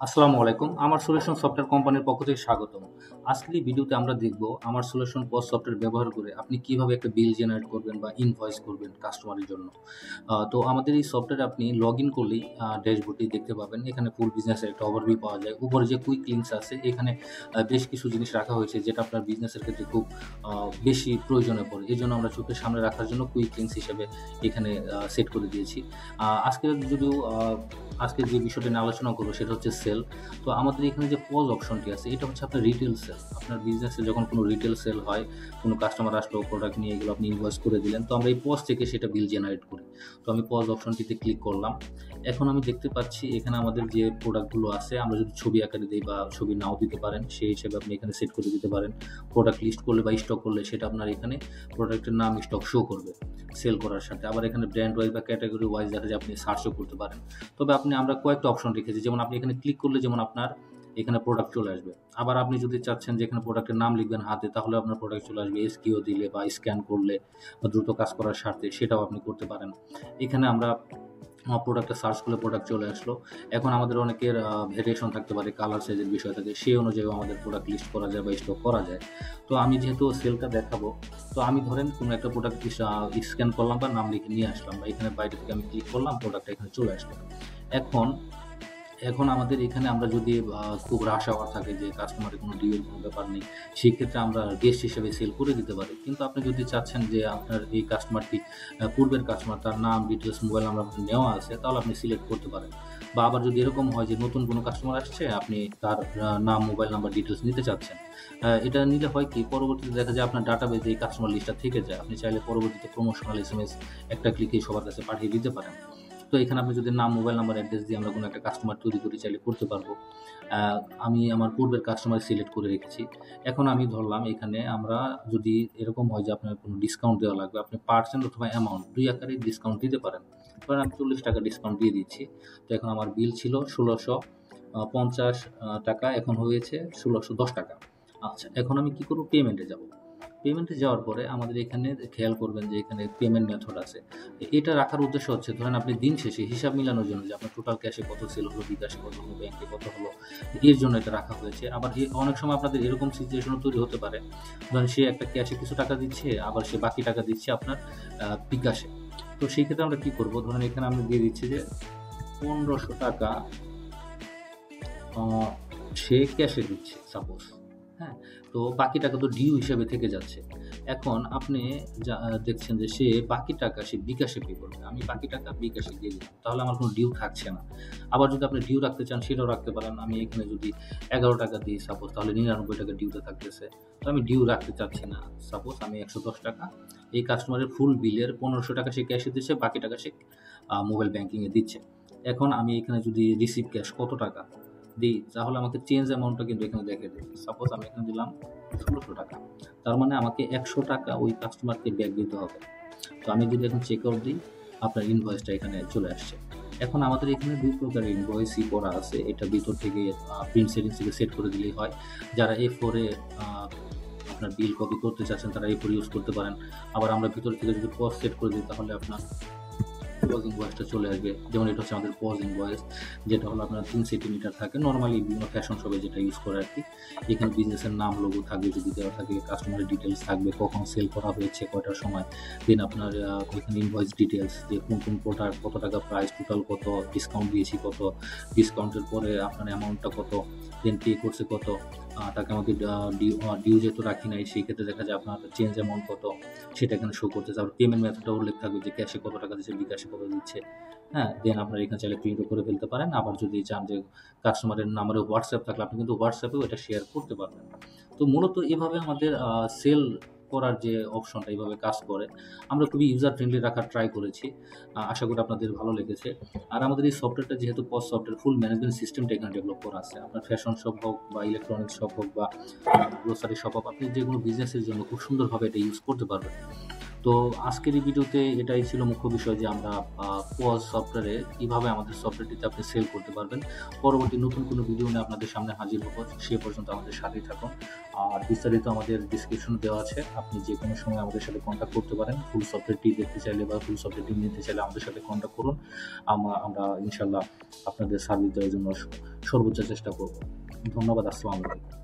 আসসালামু আলাইকুম। আমার সলিউশন সফটওয়্যার কোম্পানির পক্ষ থেকে স্বাগতম। আজকের এই ভিডিওতে আমরা দেখব আমার সলিউশন পজ সফটওয়্যার ব্যবহার করে আপনি কিভাবে একটা বিল জেনারেট করবেন বা ইনভয়েস করবেন কাস্টমারের জন্য। তো আমাদের এই সফটওয়্যারে আপনি লগইন করলেই ড্যাশবোর্ডটি দেখতে পাবেন। এখানে ফুল বিজনেসের একটা ওভারভিউ পাওয়া যায়। উপরে যে কুইক লিঙ্কস আছে এখানে বেশ কিছু জিনিস রাখা হয়েছে যেটা আপনার বিজনেসের ক্ষেত্রে খুব বেশি প্রয়োজনে পড়ে। এজন্য আমরা চোখের সামনে রাখার জন্য কুইক লিঙ্কস হিসেবে এখানে সেট করে দিয়েছি। আজকে যদিও আজকে যে বিষয়টা নিয়ে আলোচনা করবো সেটা হচ্ছে সেল। তো আমাদের এখানে যে পজ অপশনটি আছে এটা হচ্ছে আপনার রিটেল সেল। আপনার বিজনেসে যখন কোনো রিটেল সেল হয়, কোনো কাস্টমার আসলো প্রোডাক্ট নিয়ে এগুলো আপনি ইনভয়েস করে দিলেন, তো আমরা এই পজ থেকে সেটা বিল জেনারেট করি। তো আমি পজ অপশনটিতে ক্লিক করলাম। এখন আমি দেখতে পাচ্ছি এখানে আমাদের যে প্রোডাক্টগুলো আছে আমরা যদি ছবি আকারে দিই বা ছবি নাও দিতে পারেন সেই হিসেবে আপনি এখানে সেট করে দিতে পারেন। প্রোডাক্ট লিস্ট করলে বা স্টক করলে সেটা আপনার এখানে প্রোডাক্টের নাম স্টক শো করবে সেল করার সাথে। আবার এখানে ব্র্যান্ড ওয়াইজ বা ক্যাটাগরি ওয়াইজ দেখা যায় আপনি সার্চও করতে পারেন। তবে আমরা কয়েকটা অপশন রেখেছি, যেমন আপনি এখানে ক্লিক করলে যেমন আপনার এখানে প্রোডাক্ট চলে আসবে। আবার আপনি যদি চাচ্ছেন যে এখানে প্রোডাক্টের নাম লিখবেন হাতে, তাহলে আপনার প্রোডাক্ট চলে আসবে। এসকিউ দিলে বা স্ক্যান করলে বা দ্রুত কাজ করার স্বার্থে সেটাও আপনি করতে পারেন। এখানে আমরা প্রোডাক্টটা সার্চ করলে প্রোডাক্ট চলে আসলো। এখন আমাদের অনেকের ভেরিয়েশন থাকতে পারে, কালার সাইজের বিষয় থাকে, সেই অনুযায়ী আমাদের প্রোডাক্ট লিস্ট করা যায় বা স্টক করা যায়। তো আমি যেহেতু সেলটা দেখাবো, তো আমি ধরেন কোনো একটা প্রোডাক্ট স্ক্যান করলাম বা নাম লিখে নিয়ে আসলাম, বা এখানে বাইরে থেকে আমি ক্লিক করলাম, প্রোডাক্টটা এখানে চলে আসলো। এখন এখন আমাদের এখানে আমরা যদি খুব রাশ আওয়ার থাকে যে কাস্টমারের কোনো ডিউর কোনো ব্যাপার নেই, সেই ক্ষেত্রে আমরা গেস্ট হিসেবে সেল করে দিতে পারি। কিন্তু আপনি যদি চাচ্ছেন যে আপনার এই কাস্টমারটি পূর্বের কাস্টমার, তার নাম, ডিটেলস, মোবাইল নাম্বার আপনার নেওয়া আছে, তাহলে আপনি সিলেক্ট করতে পারেন। বা আবার যদি এরকম হয় যে নতুন কোনো কাস্টমার আসছে, আপনি তার নাম, মোবাইল নাম্বার, ডিটেলস নিতে চাচ্ছেন, এটা নিলে হয় কি পরবর্তীতে দেখা যায় আপনার ডাটাবেজে এই কাস্টমার লিস্টটা থেকে যায়। আপনি চাইলে পরবর্তীতে প্রমোশনাল এসএমএস একটা ক্লিকেই সবার কাছে পাঠিয়ে দিতে পারেন। তো এখানে আপনি যদি নাম, মোবাইল নাম্বার, অ্যাড্রেস দিয়ে আমরা কোনো একটা কাস্টমার তৈরি করি, চাইলে করতে পারবো। আমি আমার পূর্বের কাস্টমার সিলেক্ট করে রেখেছি। এখন আমি ধরলাম এখানে আমরা যদি এরকম হয় যে আপনার কোনো ডিসকাউন্ট দেওয়া লাগবে, আপনি পার্সেন্ট অথবা অ্যামাউন্ট ২ আকারে ডিসকাউন্ট দিতে পারেন। ধরেন আমি ৳৪০ ডিসকাউন্ট দিয়ে দিচ্ছি। তো এখন আমার বিল ছিল ৳১৬৫০ টাকা, এখন হয়েছে ৳১৬১০ টাকা। আচ্ছা, এখন আমি কি করব? পেমেন্টে যাব। পেমেন্টে যাওয়ার পরে আমাদের এখানে খেয়াল করবেন যে এখানে পেমেন্ট মেথড আছে। এটা রাখার উদ্দেশ্য হচ্ছে ধরেন আপনি দিন শেষে হিসাব মিলানোর জন্য যে আপনার টোটাল ক্যাশে কত সেল হলো, বিকাশে কত হলো, ব্যাংকে কত হলো, এর জন্য এটা রাখা হয়েছে। আবার অনেক সময় আপনাদের এরকম সিচুয়েশনও তৈরি হতে পারে, ধরেন সে একটা ক্যাশে কিছু টাকা দিচ্ছে, আবার সে বাকি টাকা দিচ্ছে আপনার বিকাশে। তো সেই ক্ষেত্রে আমরা কি করব? ধরেন এখানে আমি দিয়ে দিচ্ছি যে ৳১৫০০ আ সে ক্যাশে দিচ্ছে সাপোজ। হ্যাঁ? তো বাকি টাকা তো ডিউ হিসেবে থেকে যাচ্ছে। এখন আপনি দেখছেন যে সে বাকি টাকা সে বিকাশে পে করবে। আমি বাকি টাকা বিকাশে দিয়ে দিলাম। তাহলে আমার কোনো ডিউ থাকছে না। আবার যদি আপনি ডিউ রাখতে চান সেটাও রাখতে পারেন। আমি এখানে যদি ৳১১ দিই সাপোজ, তাহলে ৳৯৯ ডিউতে থাকতেছে। তো আমি ডিউ রাখতে চাচ্ছি না। সাপোজ আমি ৳১১০ এই কাস্টমারের ফুল বিলের ৳১৫০০ সে ক্যাশে দিচ্ছে, বাকি টাকা সে মোবাইল ব্যাংকিং এ দিচ্ছে। এখন আমি এখানে যদি রিসিভ ক্যাশ কত টাকা দিই, তাহলে আমাকে চেঞ্জ অ্যামাউন্টটা কিন্তু এখানে দেখিয়ে দেবে। সাপোজ আমি এখানে দিলাম ৳১৬০০। তার মানে আমাকে ৳১০০ ওই কাস্টমারকে ব্যাক দিতে হবে। তো আমি যদি এখন চেক আউট দিই, আপনার ইনভয়েসটা এখানে চলে আসছে। এখন আমাদের এখানে ২ প্রকারের ইনভয়েসই করা আছে। এটা ভিতর থেকে প্রিন্ট সেটিংস থেকে সেট করে দিলেই হয়। যারা A4 এ আ আপনার বিল কপি করতে চাচ্ছেন তারা A4 ইউজ করতে পারেন। আবার আমরা ভিতর থেকে যদি পজ সেট করে দিই, তাহলে আপনার পজ ইনভয়েসটা চলে আসবে। যেমন এটা হচ্ছে আমাদের পজ ইনভয়েস, যেটা হলো আপনার ৩ সেন্টিমিটার থাকে। নরমালি বিভিন্ন ফ্যাশন শপে যেটা ইউজ করে আরকি। এখানে বিজনেসের নাম, লোগো থাকবে যদি দেওয়া থাকে, কাস্টমারের ডিটেইলস থাকবে, কখন সেল করা হয়েছে, কয়টার সময়। দেন আপনার এখানে ইনভয়েস ডিটেইলস যে কোন প্রোডাক্ট, কত টাকা প্রাইস, টোটাল কত, ডিসকাউন্ট দিয়েছি কত, ডিসকাউন্টের পরে আপনার অ্যামাউন্টটা কত, দেন পে করছে কত, তাকে আমাকে ডিউ যেহেতু রাখি নাই, সেই ক্ষেত্রে দেখা যায় আপনার চেঞ্জ অ্যামাউন্ট কত, সেটা এখানে শো করতেছে। আর পেমেন্ট মেথডটা উল্লেখ থাকবে যে ক্যাশে কত টাকা দিচ্ছে, বিকাশে কত দিচ্ছে। হ্যাঁ? দেন আপনারা এখানে চাইলে প্রিন্টও করে ফেলতে পারেন। আবার যদি চান যে কাস্টমারের নাম্বারে WhatsApp থাকলে আপনি কিন্তু WhatsApp এও এটা শেয়ার করতে পারবেন। তো মূলত এভাবে আমাদের সেল করার যে অপশনটা এভাবে কাজ করে। আমরা খুবই ইউজার ফ্রেন্ডলি রাখার ট্রাই করেছি। আশা করি আপনাদের ভালো লেগেছে। আর আমাদের এই সফটওয়্যারটা যেহেতু পজ সফটওয়্যার, ফুল ম্যানেজমেন্ট সিস্টেমটা এখানে ডেভেলপ করা আছে। আপনার ফ্যাশন শপ হোক বা ইলেকট্রনিক্স শপ হোক বা গ্রোসারি শপ হোক, আপনি যেকোনো বিজনেসের জন্য খুব সুন্দরভাবে এটা ইউজ করতে পারবেন। তো আজকের এই ভিডিওতে এটাই ছিল মুখ্য বিষয় যে আমরা পোজ সফটওয়্যারে কিভাবে আমাদের সফটওয়্যারটিতে আপনি সেল করতে পারবেন। পরবর্তী নতুন কোনো ভিডিও নিয়ে আপনাদের সামনে হাজির হব। সে পর্যন্ত আমাদের সাথেই থাকুন। আর বিস্তারিত আমাদের ডিসক্রিপশনে দেওয়া আছে। আপনি যে কোনো সময় আমাদের সাথে কন্ট্যাক্ট করতে পারেন। ফুল সফটওয়্যারটি দেখতে চাইলে বা ফুল সফটওয়্যারটি নিতে চাইলে আমাদের সাথে কন্ট্যাক্ট করুন। আমরা ইনশাল্লাহ আপনাদের সার্ভিস দেওয়ার জন্য সর্বোচ্চ চেষ্টা করব। ধন্যবাদ। আসসালামু আলাইকুম।